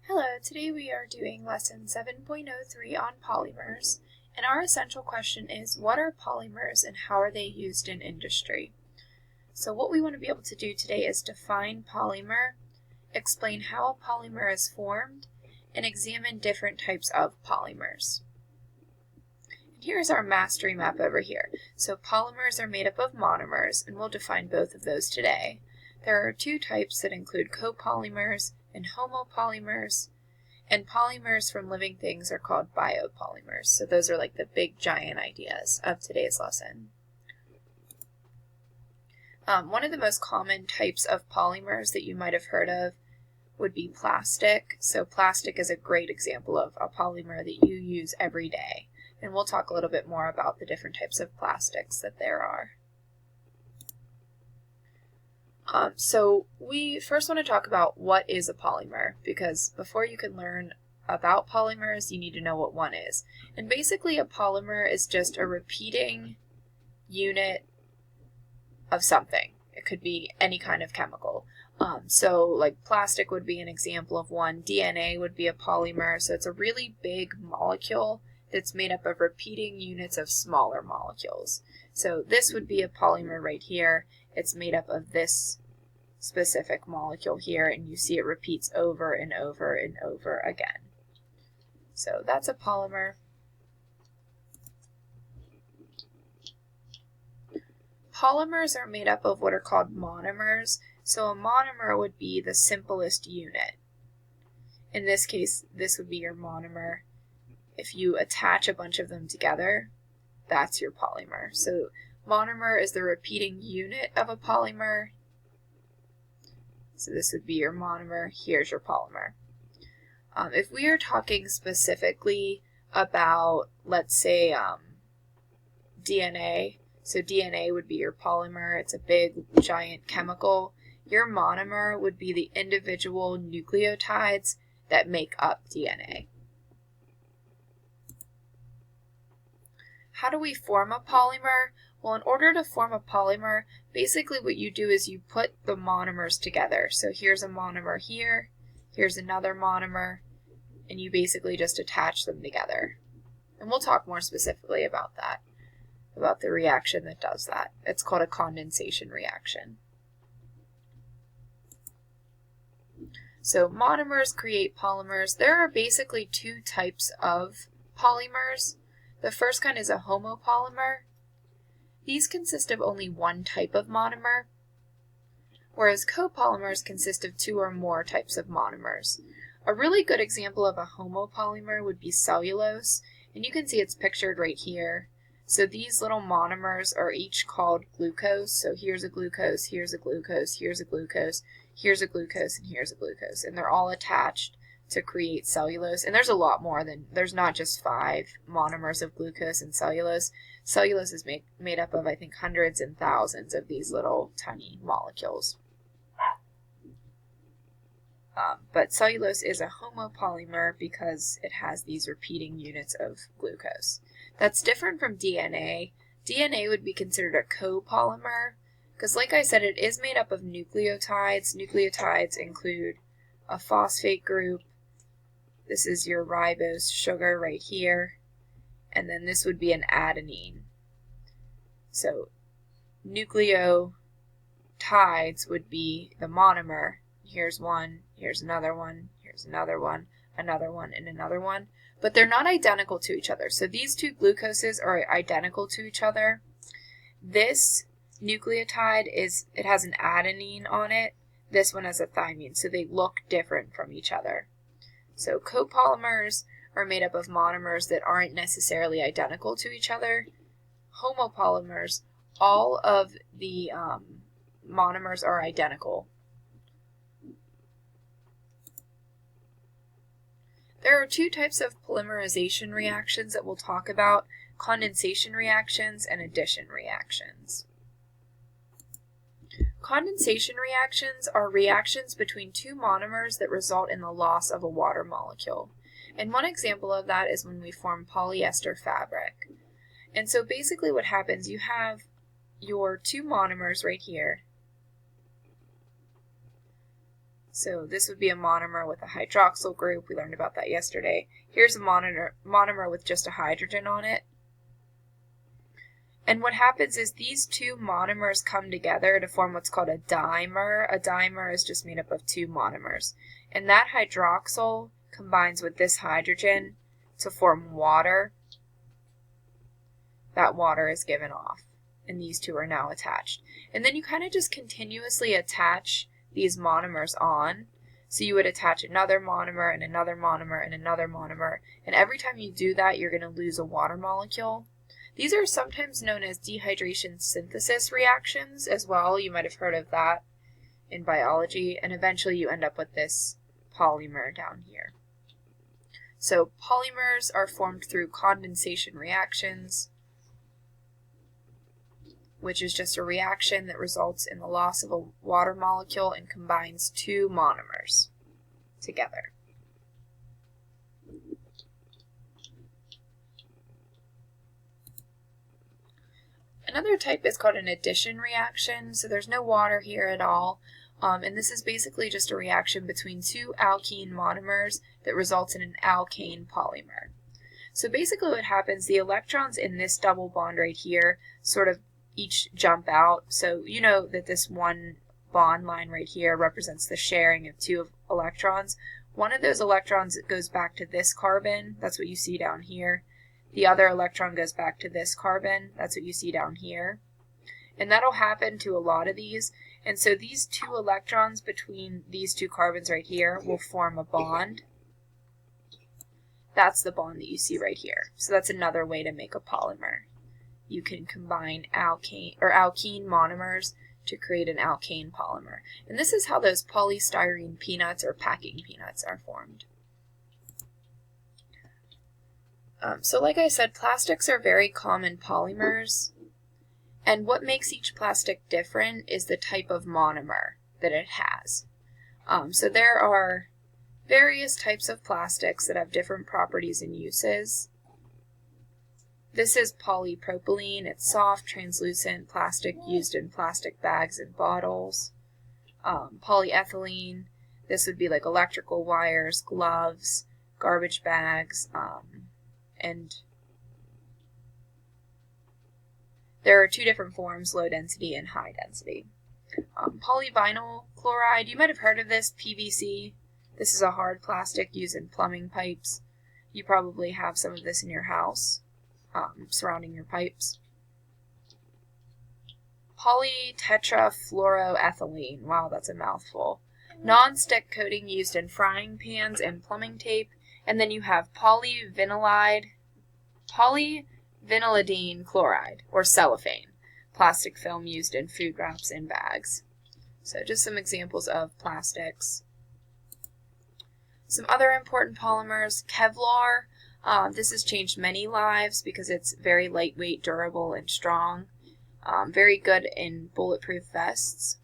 Hello, today we are doing lesson 7.03 on polymers, and our essential question is, what are polymers and how are they used in industry? So what we want to be able to do today is define polymer, explain how a polymer is formed, and examine different types of polymers. And here's our mastery map over here. So polymers are made up of monomers, and we'll define both of those today. There are two types that include copolymers and homopolymers, and polymers from living things are called biopolymers. So those are like the big giant ideas of today's lesson. One of the most common types of polymers that you might have heard of would be plastic. So plastic is a great example of a polymer that you use every day. And we'll talk a little bit more about the different types of plastics that there are. So we first want to talk about what is a polymer, because before you can learn about polymers, you need to know what one is. And basically a polymer is just a repeating unit of something. It could be any kind of chemical. So like plastic would be an example of one. DNA would be a polymer. So it's a really big molecule that's made up of repeating units of smaller molecules. So this would be a polymer right here. It's made up of this specific molecule here, and you see it repeats over and over and over again. So that's a polymer. Polymers are made up of what are called monomers. So a monomer would be the simplest unit. In this case, this would be your monomer. If you attach a bunch of them together, that's your polymer. So monomer is the repeating unit of a polymer. So this would be your monomer. Here's your polymer. If we are talking specifically about, let's say, DNA, so DNA would be your polymer. It's a big, giant chemical. Your monomer would be the individual nucleotides that make up DNA. How do we form a polymer? Well, in order to form a polymer, basically what you do is you put the monomers together. So here's a monomer here, here's another monomer, and you basically just attach them together. And we'll talk more specifically about that, about the reaction that does that. It's called a condensation reaction. So monomers create polymers. There are basically two types of polymers. The first kind is a homopolymer. These consist of only one type of monomer, whereas copolymers consist of two or more types of monomers. A really good example of a homopolymer would be cellulose, and you can see it's pictured right here. So these little monomers are each called glucose. So here's a glucose, here's a glucose, here's a glucose, here's a glucose, and here's a glucose. And they're all attached to create cellulose. And there's a lot more than, there's not just 5 monomers of glucose and cellulose. Cellulose is made up of, I think, hundreds and thousands of these little tiny molecules. But cellulose is a homopolymer because it has these repeating units of glucose. That's different from DNA. DNA would be considered a copolymer because, like I said, it is made up of nucleotides. Nucleotides include a phosphate group. This is your ribose sugar right here. And then this would be an adenine. So nucleotides would be the monomer. Here's one, here's another one, here's another one, another one, and another one. But they're not identical to each other. So these two glucoses are identical to each other. This nucleotide it has an adenine on it. This one has a thymine. So they look different from each other. So copolymers are made up of monomers that aren't necessarily identical to each other. Homopolymers, all of the monomers are identical. There are two types of polymerization reactions that we'll talk about: condensation reactions and addition reactions. Condensation reactions are reactions between two monomers that result in the loss of a water molecule. And one example of that is when we form polyester fabric. And so basically what happens, you have your two monomers right here. So this would be a monomer with a hydroxyl group. We learned about that yesterday. Here's a monomer with just a hydrogen on it. And what happens is these two monomers come together to form what's called a dimer. A dimer is just made up of two monomers. And that hydroxyl combines with this hydrogen to form water. That water is given off, and these two are now attached. And then you kind of just continuously attach these monomers on. So you would attach another monomer and another monomer and another monomer, and every time you do that, you're going to lose a water molecule. These are sometimes known as dehydration synthesis reactions as well. You might have heard of that in biology, and eventually you end up with this polymer down here. So polymers are formed through condensation reactions, which is just a reaction that results in the loss of a water molecule and combines two monomers together. Another type is called an addition reaction, so there's no water here at all, and this is basically just a reaction between two alkene monomers that results in an alkane polymer. So basically what happens, the electrons in this double bond right here sort of each jump out. So you know that this one bond line right here represents the sharing of two electrons. One of those electrons goes back to this carbon. That's what you see down here. The other electron goes back to this carbon. That's what you see down here. And that'll happen to a lot of these. And so these two electrons between these two carbons right here will form a bond. That's the bond that you see right here. So that's another way to make a polymer. You can combine alkene monomers to create an alkane polymer. And this is how those polystyrene peanuts or packing peanuts are formed. So like I said, plastics are very common polymers. And what makes each plastic different is the type of monomer that it has. So there are various types of plastics that have different properties and uses. This is polypropylene. It's soft, translucent plastic used in plastic bags and bottles. Polyethylene. This would be like electrical wires, gloves, garbage bags, and there are two different forms, low density and high density. Polyvinyl chloride. You might have heard of this, PVC. This is a hard plastic used in plumbing pipes. You probably have some of this in your house. Surrounding your pipes. Polytetrafluoroethylene. Wow, that's a mouthful. Non-stick coating used in frying pans and plumbing tape. And then you have polyvinylidene chloride, or cellophane, plastic film used in food wraps and bags. So just some examples of plastics. Some other important polymers, Kevlar. This has changed many lives because it's very lightweight, durable, and strong. Very good in bulletproof vests.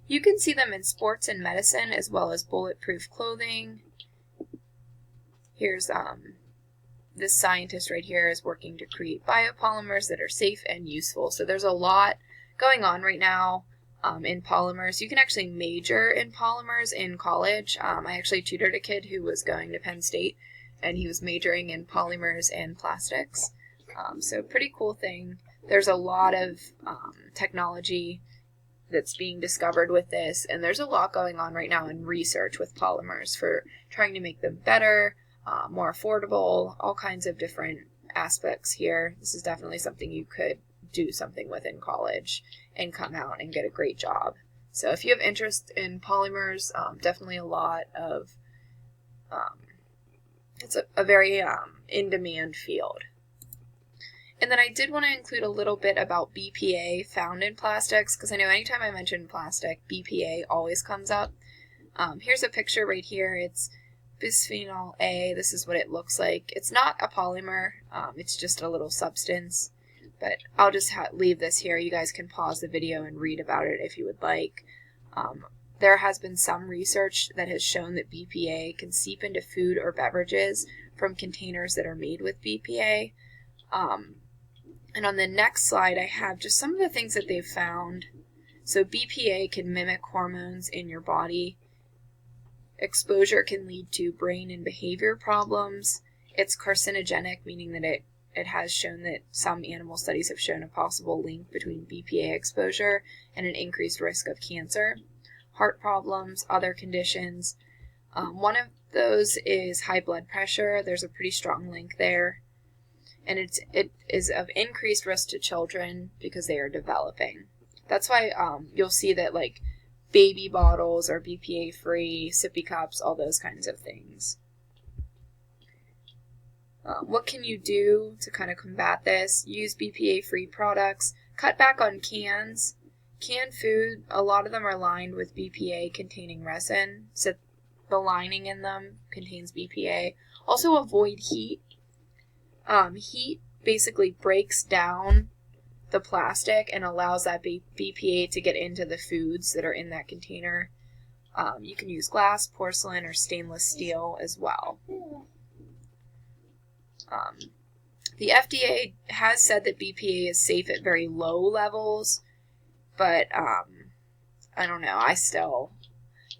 You can see them in sports and medicine as well as bulletproof clothing. Here's this scientist right here is working to create biopolymers that are safe and useful. So there's a lot going on right now in polymers. You can actually major in polymers in college. I actually tutored a kid who was going to Penn State, and he was majoring in polymers and plastics. So pretty cool thing. There's a lot of technology that's being discovered with this, and there's a lot going on right now in research with polymers for trying to make them better, more affordable, all kinds of different aspects here. This is definitely something you could do something with in college and come out and get a great job. So if you have interest in polymers, definitely a lot of, it's a very in-demand field. And then I did want to include a little bit about BPA found in plastics, because I know anytime I mention plastic, BPA always comes up. Here's a picture right here. It's bisphenol A. This is what it looks like. It's not a polymer. It's just a little substance. But I'll just leave this here. You guys can pause the video and read about it if you would like. There has been some research that has shown that BPA can seep into food or beverages from containers that are made with BPA. And on the next slide, I have just some of the things that they've found. So BPA can mimic hormones in your body. Exposure can lead to brain and behavior problems. It's carcinogenic, meaning that it has shown that some animal studies have shown a possible link between BPA exposure and an increased risk of cancer, heart problems, other conditions. One of those is high blood pressure. There's a pretty strong link there. And it is of increased risk to children because they are developing. That's why you'll see that like baby bottles are BPA free, sippy cups, all those kinds of things. What can you do to kind of combat this? Use BPA free products. Cut back on cans. Canned food, a lot of them are lined with BPA containing resin, so the lining in them contains BPA. Also avoid heat. Heat basically breaks down the plastic and allows that BPA to get into the foods that are in that container. You can use glass, porcelain, or stainless steel as well. The FDA has said that BPA is safe at very low levels, but I don't know.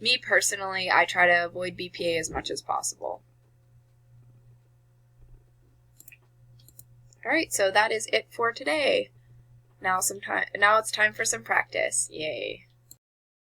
Me personally, I try to avoid BPA as much as possible. Alright, so that is it for today. Now it's time for some practice. Yay.